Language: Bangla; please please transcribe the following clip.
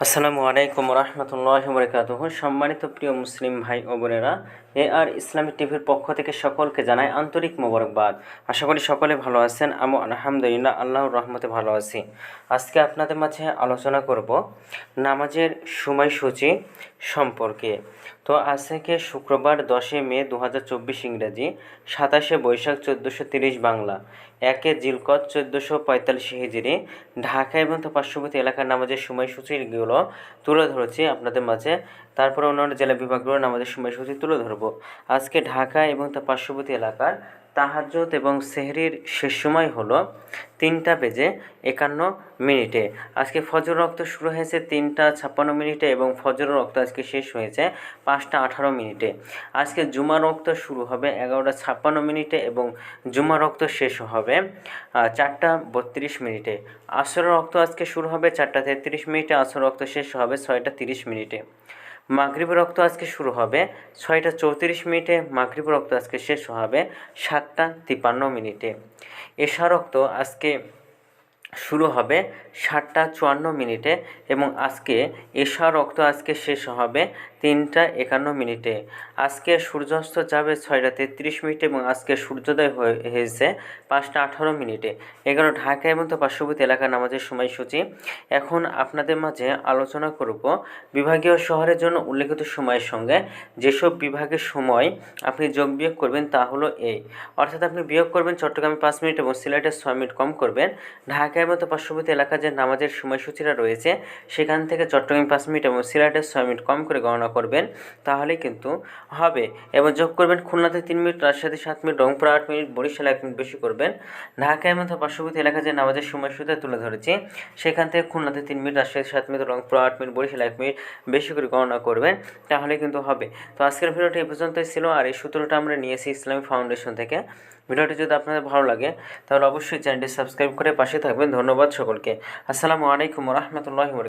আসসালামু আলাইকুম রহমতুল্লাহি বারাকাতুহু। সম্মানিত প্রিয় মুসলিম ভাই ও বোনেরা, আর ইসলামিক টিভির পক্ষ থেকে সকলকে জানাই আন্তরিক মোবারকবাদ। আশা করি সকলে ভালো আছেন। আমি আলহামদুলিল্লাহ আল্লাহর রহমতে ভালো আছি। আজকে আপনাদের মাঝে আলোচনা করব নামাজের সময়সূচি সম্পর্কে। তো আজকে শুক্রবার 10 মে 2024 ইংরেজি, 27 বৈশাখ 1430 বাংলা, 1 জিলকদ 1445 হিজরি। ঢাকা এবং তার পার্শ্ববর্তী এলাকার নামাজের সময়সূচিগুলো তুলে ধরেছি আপনাদের মাঝে। তারপরে অন্যান্য জেলা বিভাগগুলোর নামাজের সময়সূচি তুলে ধরবো। আজকে ঢাকা এবং তার পার্শ্ববর্তী এলাকার তাহাজ্জুদ এবং সেহরির শেষ সময় হলো 3:51। আজকে ফজর রক্ত শুরু হয়েছে 3:56 এবং ফজর রক্ত আজকে শেষ হয়েছে 5:18। আজকে জুমা রক্ত শুরু হবে 11:56 এবং জুমা রক্ত শেষ হবে 4:32। আসর রক্ত আজকে শুরু হবে 4:33, আসর রক্ত শেষ হবে 6:30। মাগরিব রক্ত আজকে শুরু হবে 6:34, মাগরিব রক্ত আজকে শেষ হবে 7:53। এশা রক্ত আজকে শুরু হবে 7:54 এবং আজকে এশা রক্ত আজকে শেষ হবে 3:51। আজকে সূর্যাস্ত যাবে 6:33 এবং আজকে সূর্যোদয় হয়েছে 5:18। এগুলো ঢাকা এবং তার পার্শ্ববর্তী এলাকার নামাজের সময়সূচি। এখন আপনাদের মাঝে আলোচনা করব বিভাগীয় শহরের জন্য উল্লেখিত সময়ের সঙ্গে যেসব বিভাগের সময় আপনি যোগ বিয়োগ করবেন তা হলো এই, অর্থাৎ আপনি বিয়োগ করবেন চট্টগ্রামে 5 মিনিট এবং সিলেটে 6 মিনিট কম করবেন। ঢাকার মতো পার্শ্ববর্তী এলাকার যে নামাজের সময়সূচিটা রয়েছে সেখান থেকে চট্টগ্রামে 5 মিনিট এবং সিলেটে 6 মিনিট কম করে গণনা করবেন, তাহলে কিন্তু হবে। এবং যোগ করবেন খুলনাতে 3 মিনিট, রাজশাহীতে 7 মিনিট, রংপুর 8 মিনিট, বরিশালে 1 মিনিট বেশি করবেন। ঢাকার মতো পার্শ্ববর্তী এলাকার যে নামাজের সময়সূচিটা তুলে ধরেছি সেখান থেকে খুলনাতে 3 মিনিট, রাজশাহীতে 7 মিনিট, রংপুর 8 মিনিট, বরিশালে 1 মিনিট বেশি করে গণনা করবেন, তাহলে কিন্তু হবে। তো আজকের ভিডিওটি এই পর্যন্তই ছিল, আর এই সূত্রটা আমরা নিয়েছি ইসলামিক ফাউন্ডেশন থেকে। ভিডিওটি যদি আপনাদের ভালো লাগে তাহলে অবশ্যই চ্যানেলটি সাবস্ক্রাইব করে পাশে থাকবেন। ধন্যবাদ সকলকে। আসসালামু আলাইকুম রহমতুল্লাহি।